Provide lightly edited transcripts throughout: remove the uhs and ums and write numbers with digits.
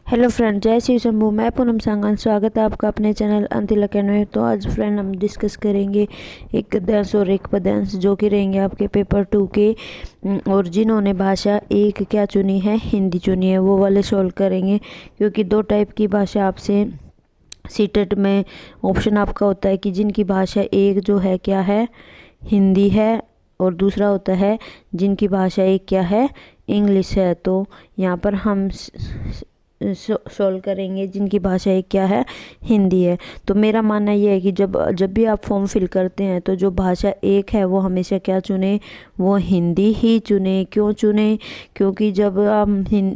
Hello friend, जय श्री शंभू। मैं पूनम सांगन, स्वागत है आपका अपने चैनल अंतिल अकेडमी। तो आज फ्रेंड हम डिस्कस करेंगे एक गद्यांश और एक पद्यांश जो कि रहेंगे आपके पेपर 2 के। और जिन्होंने भाषा एक क्या चुनी है, हिंदी चुनी है, वो वाले सॉल्व करेंगे। क्योंकि दो टाइप की भाषा आपसे सीटेट में ऑप्शन आपका होता है कि जिनकी भाषा एक जो है क्या है, हिंदी है, और दूसरा होता है जिनकी भाषा एक क्या है, इंग्लिश है। तो यहाँ पर हम सॉल्व करेंगे जिनकी भाषा एक क्या है, हिंदी है। तो मेरा मानना ये है कि जब भी आप फॉर्म फिल करते हैं तो जो भाषा एक है वो हमेशा क्या चुने, वो हिंदी ही चुने। क्यों चुने? क्योंकि जब आप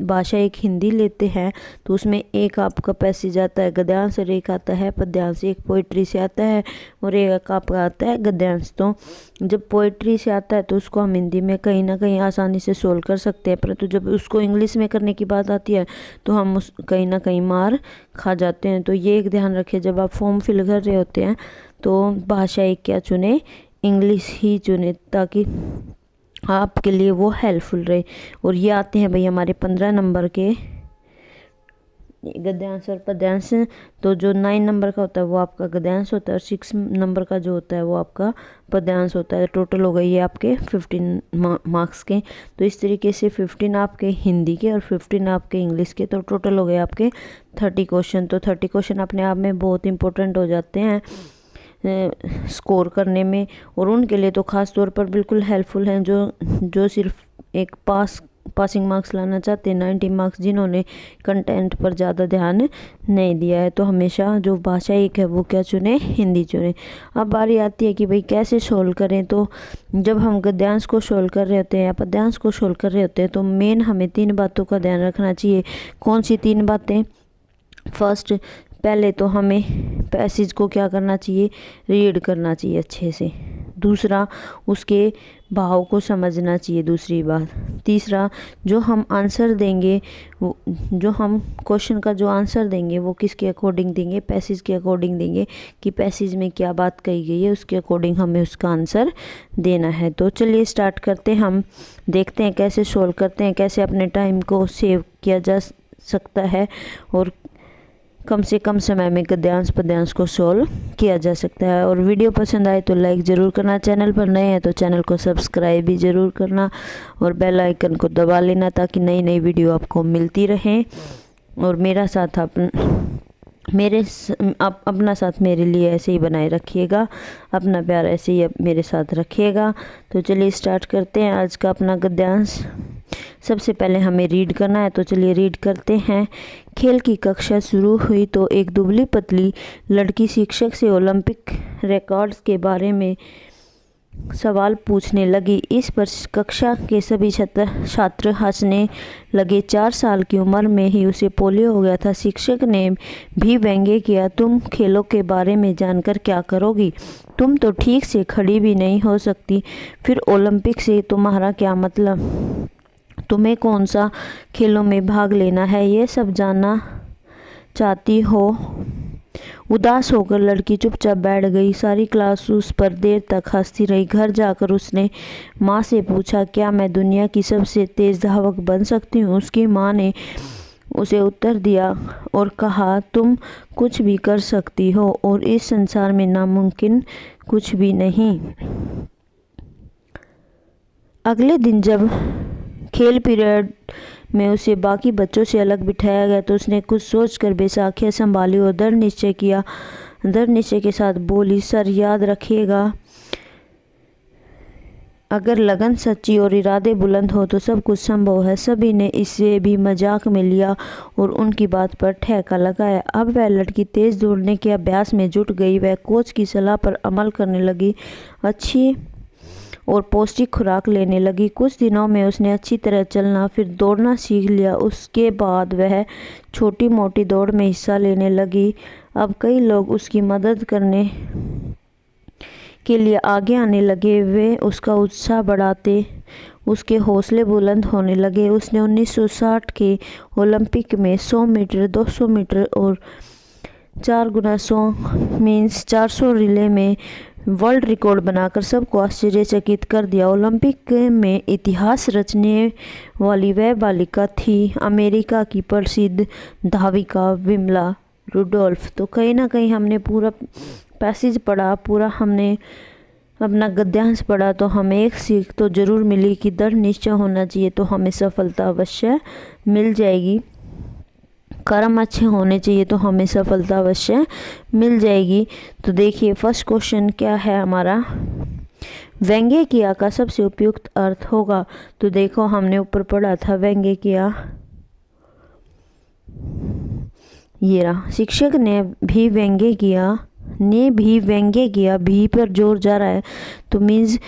भाषा एक हिंदी लेते हैं तो उसमें एक आपका पैसेज आता है गद्यांश और एक आता है पद्यांश। एक पोइट्री से आता है और एक आपका आता है गद्यांश। तो जब पोइट्री से आता है तो उसको हम हिंदी में कहीं ना कहीं आसानी से सोल्व कर सकते हैं, परंतु जब उसको इंग्लिश में करने की बात आती है तो हम उस कहीं ना कहीं मार खा जाते हैं। तो ये एक ध्यान रखें, जब आप फॉर्म फिल कर रहे होते हैं तो भाषा एक क्या चुने, इंग्लिश ही चुने, ताकि आपके लिए वो हेल्पफुल रहे। और ये आते हैं भाई हमारे 15 नंबर के गद्यांश और पद्यांश। तो जो 9 नंबर का होता है वो आपका गद्यांश होता है और 6 नंबर का जो होता है वो आपका पद्यांश होता है। टोटल हो गई है आपके 15 मार्क्स के। तो इस तरीके से 15 आपके हिंदी के और 15 आपके इंग्लिश के। तो टोटल हो गए आपके 30 क्वेश्चन। तो 30 क्वेश्चन अपने आप में बहुत इंपॉर्टेंट हो जाते हैं स्कोर करने में, और उनके लिए तो ख़ास तौर पर बिल्कुल हेल्पफुल हैं जो सिर्फ एक पासिंग मार्क्स लाना चाहते हैं, 90 मार्क्स, जिन्होंने कंटेंट पर ज़्यादा ध्यान नहीं दिया है। तो हमेशा जो भाषा एक है वो क्या चुने, हिंदी चुने। अब बारी आती है कि भाई कैसे सोल्व करें। तो जब हम गद्यांश को सोल्व कर रहे होते हैं या पद्यांश को सोल्व कर रहे होते हैं तो मेन हमें 3 बातों का ध्यान रखना चाहिए। कौन सी 3 बातें? फर्स्ट, पहले तो हमें पैसेज को क्या करना चाहिए, रीड करना चाहिए अच्छे से। दूसरा, उसके भाव को समझना चाहिए। दूसरी बात। तीसरा, जो हम आंसर देंगे, जो हम क्वेश्चन का जो आंसर देंगे वो किसके अकॉर्डिंग देंगे, पैसेज के अकॉर्डिंग देंगे कि पैसेज में क्या बात कही गई है, उसके अकॉर्डिंग हमें उसका आंसर देना है। तो चलिए स्टार्ट करते हैं। हम देखते हैं कैसे सोल्व करते हैं, कैसे अपने टाइम को सेव किया जा सकता है और कम से कम समय में गद्यांश पद्यांश को सोल्व किया जा सकता है। और वीडियो पसंद आए तो लाइक ज़रूर करना, चैनल पर नए हैं तो चैनल को सब्सक्राइब भी ज़रूर करना और बेल आइकन को दबा लेना ताकि नई नई वीडियो आपको मिलती रहे। और मेरा साथ अपना साथ मेरे लिए ऐसे ही बनाए रखिएगा, अपना प्यार ऐसे ही मेरे साथ रखिएगा। तो चलिए स्टार्ट करते हैं आज का अपना गद्यांश। सबसे पहले हमें रीड करना है, तो चलिए रीड करते हैं। खेल की कक्षा शुरू हुई तो एक दुबली पतली लड़की शिक्षक से ओलंपिक रिकॉर्ड्स के बारे में सवाल पूछने लगी। इस पर कक्षा के सभी छात्र हंसने लगे। 4 साल की उम्र में ही उसे पोलियो हो गया था। शिक्षक ने भी व्यंग्य किया, तुम खेलों के बारे में जानकर क्या करोगी? तुम तो ठीक से खड़ी भी नहीं हो सकती, फिर ओलंपिक से तुम्हारा क्या मतलब? तुम्हें कौन सा खेलों में भाग लेना है, ये सब जानना चाहती हो? उदास होकर लड़की चुपचाप बैठ गई। सारी क्लास उस पर देर तक हंसती रही। घर जाकर उसने माँ से पूछा, क्या मैं दुनिया की सबसे तेज धावक बन सकती हूँ? उसकी माँ ने उसे उत्तर दिया और कहा, तुम कुछ भी कर सकती हो और इस संसार में नामुमकिन कुछ भी नहीं। अगले दिन जब खेल पीरियड में उसे बाकी बच्चों से अलग बिठाया गया तो उसने कुछ सोचकर बैसाखियाँ संभाली और दृढ़ निश्चय के साथ बोली, सर याद रखिएगा, अगर लगन सच्ची और इरादे बुलंद हो तो सब कुछ संभव है। सभी ने इसे भी मजाक में लिया और उनकी बात पर ठेका लगाया। अब वह लड़की तेज दौड़ने के अभ्यास में जुट गई। वह कोच की सलाह पर अमल करने लगी, अच्छी और पौष्टिक खुराक लेने लगी। कुछ दिनों में उसने अच्छी तरह चलना फिर दौड़ना सीख लिया। उसके बाद वह छोटी मोटी दौड़ में हिस्सा लेने लगी। अब कई लोग उसकी मदद करने के लिए आगे आने लगे। वे उसका उत्साह बढ़ाते, उसके हौसले बुलंद होने लगे। उसने 1960 के ओलंपिक में 100 मीटर, 200 मीटर और 4 गुना 100 मीन्स 400 रिले में वर्ल्ड रिकॉर्ड बनाकर सबको आश्चर्यचकित कर दिया। ओलंपिक में इतिहास रचने वाली वह बालिका थी अमेरिका की प्रसिद्ध धाविका विमला रुडोल्फ। तो कहीं ना कहीं हमने पूरा पैसेज पढ़ा, पूरा हमने अपना गद्यांश पढ़ा, तो हमें एक सीख तो ज़रूर मिली कि दृढ़ निश्चय होना चाहिए तो हमें सफलता अवश्य मिल जाएगी। कर्म अच्छे होने चाहिए तो हमें सफलता अवश्य मिल जाएगी। तो देखिए फर्स्ट क्वेश्चन क्या है हमारा, व्यंग्य किया का सबसे उपयुक्त अर्थ होगा। तो देखो हमने ऊपर पढ़ा था व्यंग्य किया, ये रहा। शिक्षक ने भी व्यंग्य किया, ने भी व्यंग्य किया, भी पर जोर जा रहा है। तो मीन्स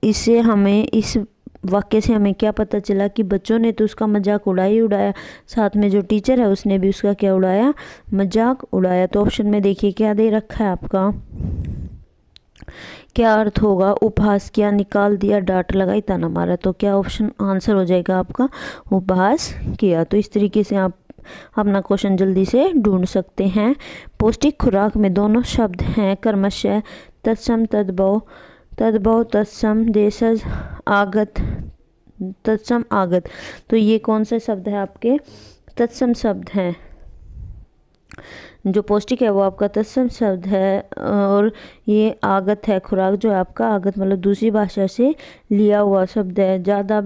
इससे हमें, इस वाक्य से हमें क्या पता चला कि बच्चों ने तो उसका मजाक उड़ाया ही उड़ाया, साथ में जो टीचर है उसने भी उसका क्या उड़ाया, मजाक उड़ाया। तो ऑप्शन में देखिए क्या दे रखा है आपका, क्या अर्थ होगा, उपहास किया, निकाल दिया, डांट लगाई, ताना मारा। तो क्या ऑप्शन आंसर हो जाएगा आपका, उपहास किया। तो इस तरीके से आप अपना क्वेश्चन जल्दी से ढूंढ सकते हैं। पौष्टिक खुराक में दोनों शब्द हैं क्रमशः तत्सम तद्भव, तद्भव तत्सम, देशज आगत, तत्सम आगत। तो ये कौन सा शब्द है आपके, तत्सम शब्द है। जो पौष्टिक है वो आपका तत्सम शब्द है, और ये आगत है, खुराक जो है आपका आगत मतलब दूसरी भाषा से लिया हुआ शब्द है। ज़्यादा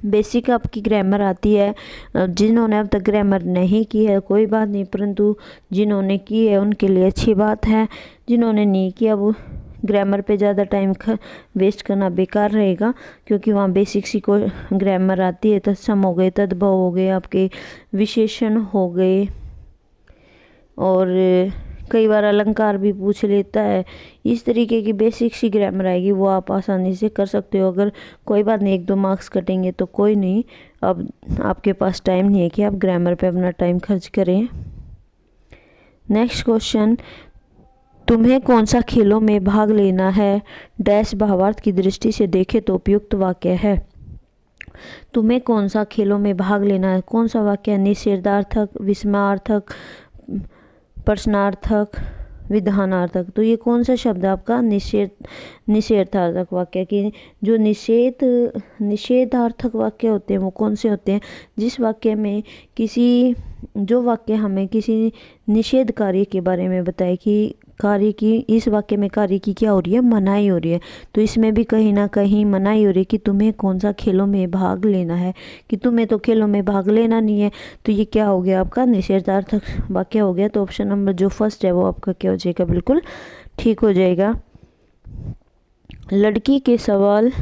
बेसिक आपकी ग्रामर आती है, जिन्होंने अब तक ग्रामर नहीं की है कोई बात नहीं, परंतु जिन्होंने की है उनके लिए अच्छी बात है। जिन्होंने नहीं किया वो ग्रामर पे ज़्यादा टाइम वेस्ट करना बेकार रहेगा, क्योंकि वहाँ बेसिक सी को ग्रामर आती है। तत्सम हो गए, तद्भव हो गए, आपके विशेषण हो गए, और कई बार अलंकार भी पूछ लेता है। इस तरीके की बेसिक सी ग्रामर आएगी, वो आप आसानी से कर सकते हो। अगर कोई बात नहीं 1-2 मार्क्स कटेंगे तो कोई नहीं, अब आपके पास टाइम नहीं है कि आप ग्रामर पे अपना टाइम खर्च करें। नेक्स्ट क्वेश्चन, तुम्हें कौन सा खेलों में भाग लेना है, डैश भावार्थ की दृष्टि से देखें तो उपयुक्त वाक्य है। तुम्हें कौन सा खेलों में भाग लेना है, कौन सा वाक्य है, निषेधार्थक, विस्मयार्थक, प्रश्नार्थक, विधानार्थक। तो ये कौन सा शब्द है आपका, निषेधार्थक वाक्य की। जो निषेधार्थक वाक्य होते हैं वो कौन से होते हैं, जिस वाक्य में किसी, जो वाक्य हमें किसी निषेध कार्य के बारे में बताए कि कार्य की, इस वाक्य में कार्य की क्या हो रही है, मनाही हो रही है। तो इसमें भी कहीं ना कहीं मनाही हो रही है कि तुम्हें कौन सा खेलों में भाग लेना है, कि तुम्हें तो खेलों में भाग लेना नहीं है। तो ये क्या हो गया आपका, निषेधार्थक वाक्य हो गया। तो ऑप्शन नंबर जो फर्स्ट है वो आपका क्या हो जाएगा, बिल्कुल ठीक हो जाएगा। लड़की के सवाल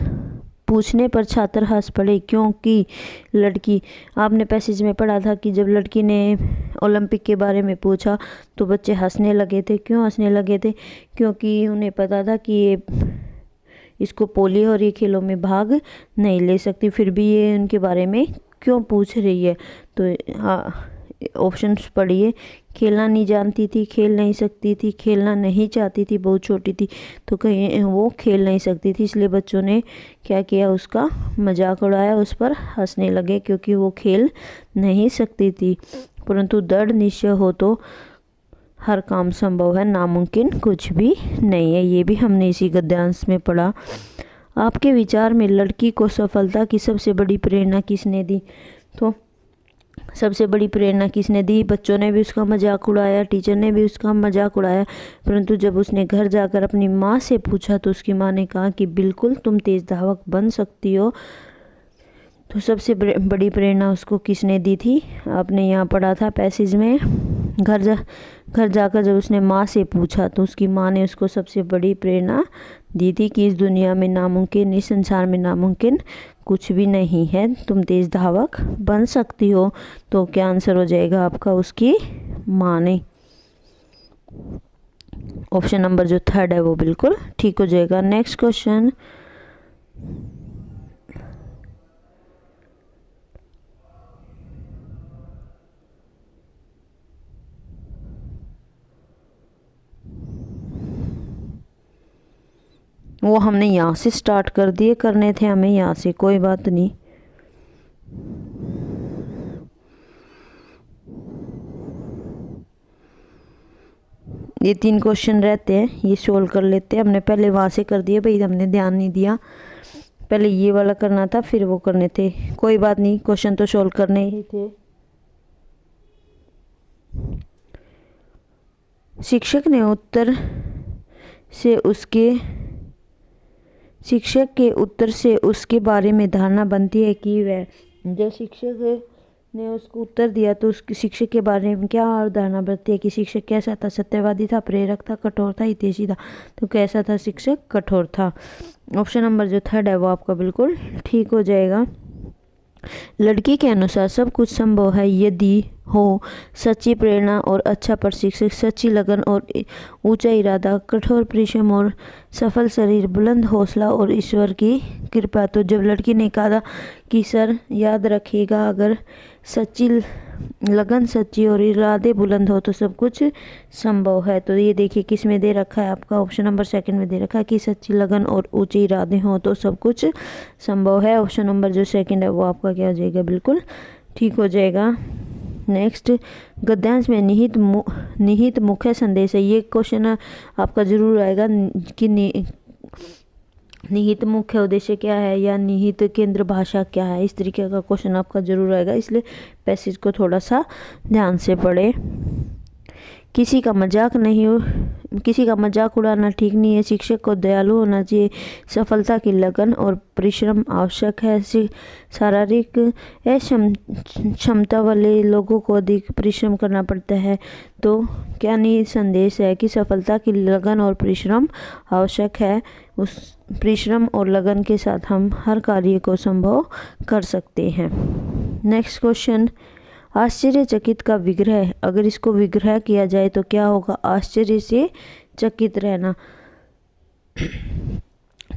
पूछने पर छात्र हंस पड़े क्योंकि लड़की, आपने पैसेज में पढ़ा था कि जब लड़की ने ओलंपिक के बारे में पूछा तो बच्चे हंसने लगे थे। क्यों हंसने लगे थे, क्योंकि उन्हें पता था कि ये इसको पोलियो और ये खेलों में भाग नहीं ले सकती, फिर भी ये उनके बारे में क्यों पूछ रही है। तो ऑप्शंस पढ़िए, खेलना नहीं जानती थी, खेल नहीं सकती थी, खेलना नहीं चाहती थी, बहुत छोटी थी। तो कहीं वो खेल नहीं सकती थी, इसलिए बच्चों ने क्या किया, उसका मजाक उड़ाया, उस पर हंसने लगे क्योंकि वो खेल नहीं सकती थी। परंतु दृढ़ निश्चय हो तो हर काम संभव है, नामुमकिन कुछ भी नहीं है। ये भी हमने इसी गद्यांश में पढ़ा। आपके विचार में लड़की को सफलता की सबसे बड़ी प्रेरणा किसने दी। तो सबसे बड़ी प्रेरणा किसने दी, बच्चों ने भी उसका मजाक उड़ाया, टीचर ने भी उसका मजाक उड़ाया, परंतु जब उसने घर जाकर अपनी माँ से पूछा तो उसकी माँ ने कहा कि बिल्कुल तुम तेज धावक बन सकती हो। तो सबसे बड़ी प्रेरणा उसको किसने दी थी, आपने यहाँ पढ़ा था पैसेज में। घर जाकर जब उसने माँ से पूछा तो उसकी माँ ने उसको सबसे बड़ी प्रेरणा दी थी कि इस दुनिया में नामुमकिन, इस संसार में नामुमकिन कुछ भी नहीं है, तुम तेज धावक बन सकती हो। तो क्या आंसर हो जाएगा आपका, उसकी माँ ने। ऑप्शन नंबर जो थर्ड है वो बिल्कुल ठीक हो जाएगा। नेक्स्ट क्वेश्चन, वो हमने यहाँ से स्टार्ट कर दिए, करने थे हमें यहाँ से, कोई बात नहीं। ये 3 क्वेश्चन रहते हैं, ये सोल्व कर लेते हैं। हमने पहले वहाँ से कर दिए भाई, हमने ध्यान नहीं दिया, पहले ये वाला करना था फिर वो करने थे। कोई बात नहीं, क्वेश्चन तो सोल्व करने ही थे। शिक्षक के उत्तर से उसके बारे में धारणा बनती है कि वह, जब शिक्षक ने उसको उत्तर दिया तो उसके शिक्षक के बारे में क्या धारणा बनती है कि शिक्षक कैसा था, सत्यवादी था, प्रेरक था, कठोर था, हितैषी था। तो कैसा था शिक्षक? कठोर था। ऑप्शन नंबर जो 3 है वो आपका बिल्कुल ठीक हो जाएगा। लड़की के अनुसार सब कुछ संभव है यदि हो सच्ची प्रेरणा और अच्छा प्रशिक्षक, सच्ची लगन और ऊंचा इरादा, कठोर परिश्रम और सफल शरीर, बुलंद हौसला और ईश्वर की कृपा। तो जब लड़की ने कहा कि सर याद रखिएगा, अगर सच्ची लगन, सच्ची और इरादे बुलंद हो तो सब कुछ संभव है। तो ये देखिए किस में दे रखा है आपका, ऑप्शन नंबर 2 में दे रखा है कि सच्ची लगन और ऊंचे इरादे हो तो सब कुछ संभव है। ऑप्शन नंबर जो 2 है वो आपका क्या हो जाएगा? बिल्कुल ठीक हो जाएगा। नेक्स्ट, गद्यांश में निहित मुख्य संदेश है। ये क्वेश्चन आपका जरूर आएगा कि निहित मुख्य उद्देश्य क्या है या निहित केंद्र भाषा क्या है। इस तरीके का क्वेश्चन आपका जरूर आएगा, इसलिए पैसेज को थोड़ा सा ध्यान से पढ़े। किसी का मजाक उड़ाना ठीक नहीं है। शिक्षक को दयालु होना चाहिए। सफलता की लगन और परिश्रम आवश्यक है। शारीरिक क्षमता वाले लोगों को अधिक परिश्रम करना पड़ता है। तो क्या नहीं संदेश है कि सफलता की लगन और परिश्रम आवश्यक है। उस परिश्रम और लगन के साथ हम हर कार्य को संभव कर सकते हैं। नेक्स्ट क्वेश्चन, आश्चर्यचकित का विग्रह। अगर इसको विग्रह किया जाए तो क्या होगा? आश्चर्य से चकित रहना।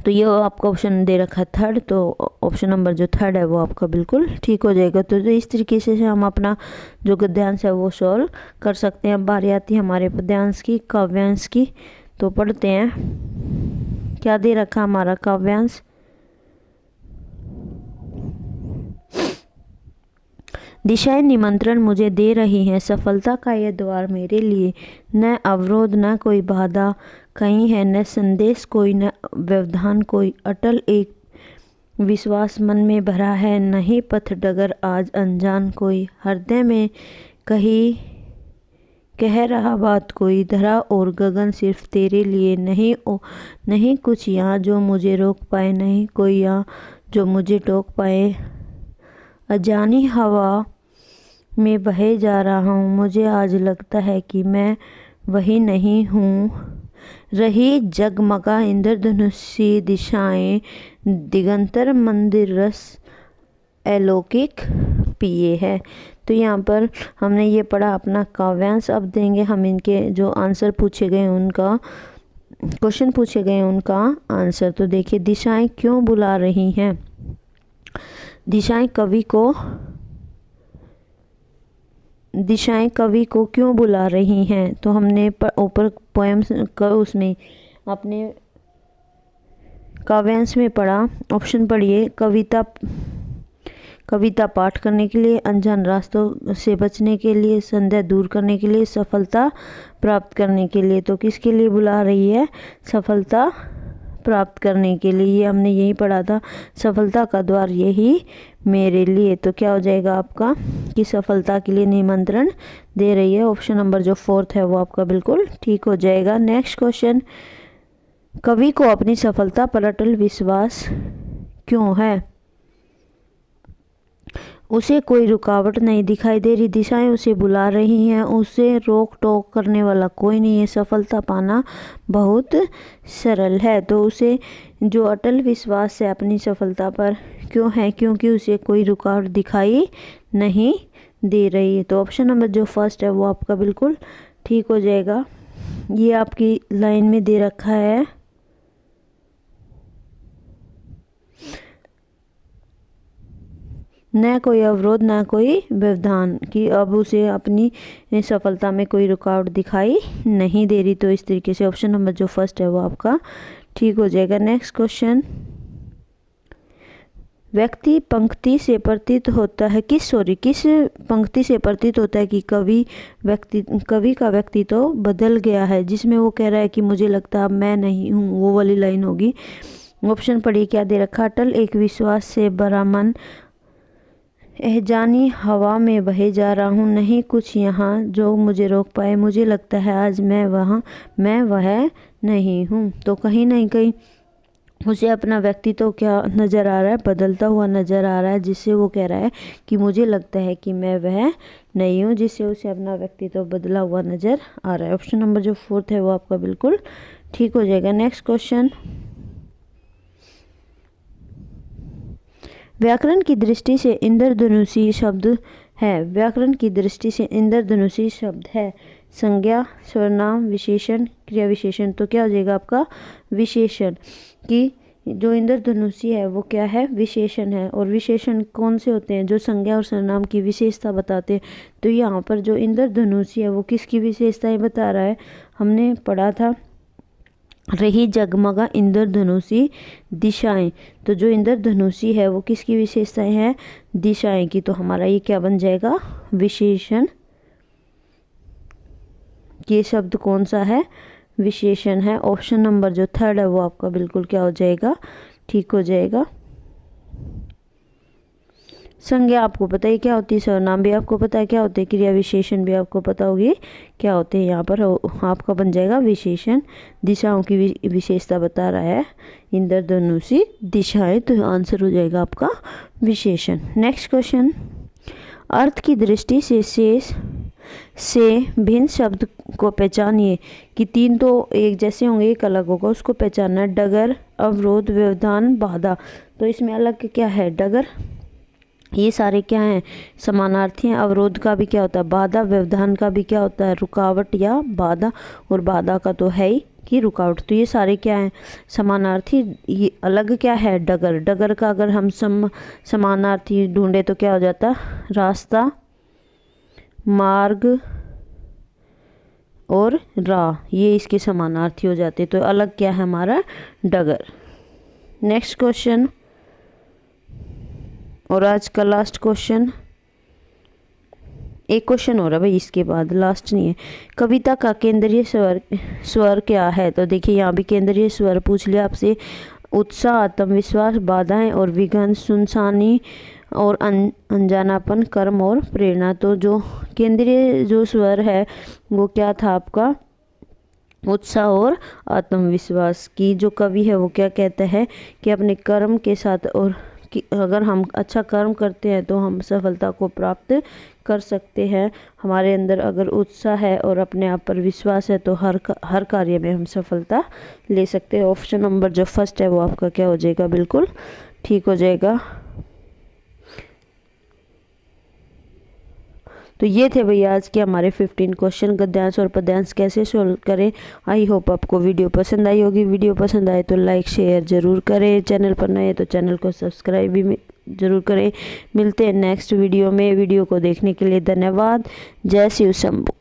तो ये आपका ऑप्शन दे रखा है 3, तो ऑप्शन नंबर जो 3 है वो आपका बिल्कुल ठीक हो जाएगा। तो इस तरीके से हम अपना जो गद्यांश है वो सॉल्व कर सकते हैं। अब बारी आती है हमारे पद्यांश की, काव्यांश की। तो पढ़ते हैं क्या दे रखा हमारा काव्यांश। दिशाएं निमंत्रण मुझे दे रही हैं, सफलता का ये द्वार मेरे लिए। न अवरोध न कोई बाधा कहीं है, न संदेश कोई, न व्यवधान कोई। अटल एक विश्वास मन में भरा है, नहीं पथ डगर आज अनजान कोई। हृदय में कह रहा बात कोई, धरा और गगन सिर्फ तेरे लिए। नहीं कुछ यहाँ जो मुझे रोक पाए, नहीं कोई यहाँ जो मुझे टोक पाए। अजानी हवा में बहे जा रहा हूँ, मुझे आज लगता है कि मैं वही नहीं हूँ। रही जगमगा इंद्रधनुषी दिशाएं, दिगंतर मंदिर रस अलौकिक पिए है। तो यहाँ पर हमने ये पढ़ा अपना काव्यांश। अब देंगे हम इनके जो आंसर पूछे गए उनका, क्वेश्चन पूछे गए उनका आंसर। तो देखिए, दिशाएं क्यों बुला रही हैं? दिशाएं कवि को क्यों बुला रही हैं? तो हमने ऊपर पोएम का उसमें अपने काव्यांश में पढ़ा। ऑप्शन पढ़िए, कविता पाठ करने के लिए, अनजान रास्तों से बचने के लिए, संदेह दूर करने के लिए, सफलता प्राप्त करने के लिए। तो किसके लिए बुला रही है? सफलता प्राप्त करने के लिए। ये हमने यही पढ़ा था, सफलता का द्वार यही मेरे लिए। तो क्या हो जाएगा आपका कि सफलता के लिए निमंत्रण दे रही है। ऑप्शन नंबर जो 4 है वो आपका बिल्कुल ठीक हो जाएगा। नेक्स्ट क्वेश्चन, कवि को अपनी सफलता पर अटल विश्वास क्यों है? उसे कोई रुकावट नहीं दिखाई दे रही, दिशाएं उसे बुला रही हैं, उसे रोक टोक करने वाला कोई नहीं है, सफलता पाना बहुत सरल है। तो उसे जो अटल विश्वास है अपनी सफलता पर क्यों है? क्योंकि उसे कोई रुकावट दिखाई नहीं दे रही है। तो ऑप्शन नंबर जो 1 है वो आपका बिल्कुल ठीक हो जाएगा। ये आपकी लाइन में दे रखा है, न कोई अवरोध न कोई व्यवधान, कि अब उसे अपनी सफलता में कोई रुकावट दिखाई नहीं दे रही। तो इस तरीके से ऑप्शन नंबर जो 1 है वो आपका ठीक हो जाएगा। नेक्स्ट क्वेश्चन, व्यक्ति पंक्ति से प्रतीत होता है किस पंक्ति से प्रतीत होता है कि कवि का व्यक्ति तो बदल गया है, जिसमें वो कह रहा है कि मुझे लगता अब मैं नहीं हूँ, वो वाली लाइन होगी। ऑप्शन पढ़िए क्या दे रखा। अटल एक विश्वास से भरा मन, एहजानी हवा में बहे जा रहा हूँ, नहीं कुछ यहाँ जो मुझे रोक पाए, मुझे लगता है आज मैं वह नहीं हूँ। तो कहीं ना कहीं उसे अपना व्यक्तित्व क्या नज़र आ रहा है, बदलता हुआ नज़र आ रहा है, जिससे वो कह रहा है कि मुझे लगता है कि मैं वह नहीं हूँ, जिससे उसे अपना व्यक्तित्व बदला हुआ नज़र आ रहा है। ऑप्शन नंबर जो 4 है वो आपका बिल्कुल ठीक हो जाएगा। नेक्स्ट क्वेश्चन, व्याकरण की दृष्टि से इंद्रधनुषी शब्द है। व्याकरण की दृष्टि से इंद्रधनुषी शब्द है संज्ञा, सर्वनाम, विशेषण, क्रिया विशेषण। तो क्या हो जाएगा आपका विशेषण। कि जो इंद्रधनुषी है वो क्या है, विशेषण है। और विशेषण कौन से होते हैं, जो संज्ञा और सर्वनाम की विशेषता बताते हैं। तो यहाँ पर जो इंद्रधनुषी है वो किसकी विशेषताएं बता रहा है, हमने पढ़ा था रही जगमगा इंद्रधनुषी दिशाएं। तो जो इंद्रधनुषी है वो किसकी विशेषताएं हैं, दिशाएं की। तो हमारा ये क्या बन जाएगा, विशेषण। ये शब्द कौन सा है, विशेषण है। ऑप्शन नंबर जो 3 है वो आपका बिल्कुल क्या हो जाएगा, ठीक हो जाएगा। संज्ञा आपको पता है क्या होती है, सर्वनाम भी आपको पता है क्या होते हैं, क्रिया विशेषण भी आपको पता होगी क्या होते हैं। यहाँ पर आपका बन जाएगा विशेषण। दिशाओं की विशेषता बता रहा है इंद्रधनुषी दिशाएं, तो आंसर हो जाएगा आपका विशेषण। नेक्स्ट क्वेश्चन, अर्थ की दृष्टि से शेष से भिन्न शब्द को पहचानिए। कि 3 तो एक जैसे होंगे, एक अलग होगा, उसको पहचानना। डगर, अवरोध, व्यवधान, बाधा। तो इसमें अलग क्या है, डगर, ये सारे क्या हैं, समानार्थी हैं। अवरोध का भी क्या होता है, बाधा। व्यवधान का भी क्या होता है, रुकावट या बाधा। और बाधा का तो है ही कि रुकावट। तो ये सारे क्या हैं, समानार्थी। ये अलग क्या है, डगर। डगर का अगर हम समानार्थी ढूंढे तो क्या हो जाता, रास्ता, मार्ग और राह, ये इसके समानार्थी हो जाते। तो अलग क्या है हमारा, डगर। नेक्स्ट क्वेश्चन, और आज का लास्ट क्वेश्चन, एक क्वेश्चन हो रहा है भाई, इसके बाद लास्ट नहीं है। कविता का केंद्रीय स्वर क्या है। तो देखिए यहाँ भी केंद्रीय स्वर पूछ लिया आपसे। उत्साह, आत्मविश्वास, बाधाएं और विघ्न, सुनसानी और अनजानापन, कर्म और प्रेरणा। तो जो केंद्रीय जो स्वर है वो क्या था आपका, उत्साह और आत्मविश्वास। की जो कवि है वो क्या कहता है कि अपने कर्म के साथ, और कि अगर हम अच्छा कर्म करते हैं तो हम सफलता को प्राप्त कर सकते हैं। हमारे अंदर अगर उत्साह है और अपने आप पर विश्वास है तो हर कार्य में हम सफलता ले सकते हैं। ऑप्शन नंबर जो 1 है वो आपका क्या हो जाएगा, बिल्कुल ठीक हो जाएगा। तो ये थे भैया आज के हमारे 15 क्वेश्चन, गद्यांश और पद्यांश कैसे सोल्व करें। आई होप आपको वीडियो पसंद आई होगी। वीडियो पसंद आए तो लाइक शेयर ज़रूर करें। चैनल पर नए तो चैनल को सब्सक्राइब भी ज़रूर करें। मिलते हैं नेक्स्ट वीडियो में। वीडियो को देखने के लिए धन्यवाद। जय शिव शंभू।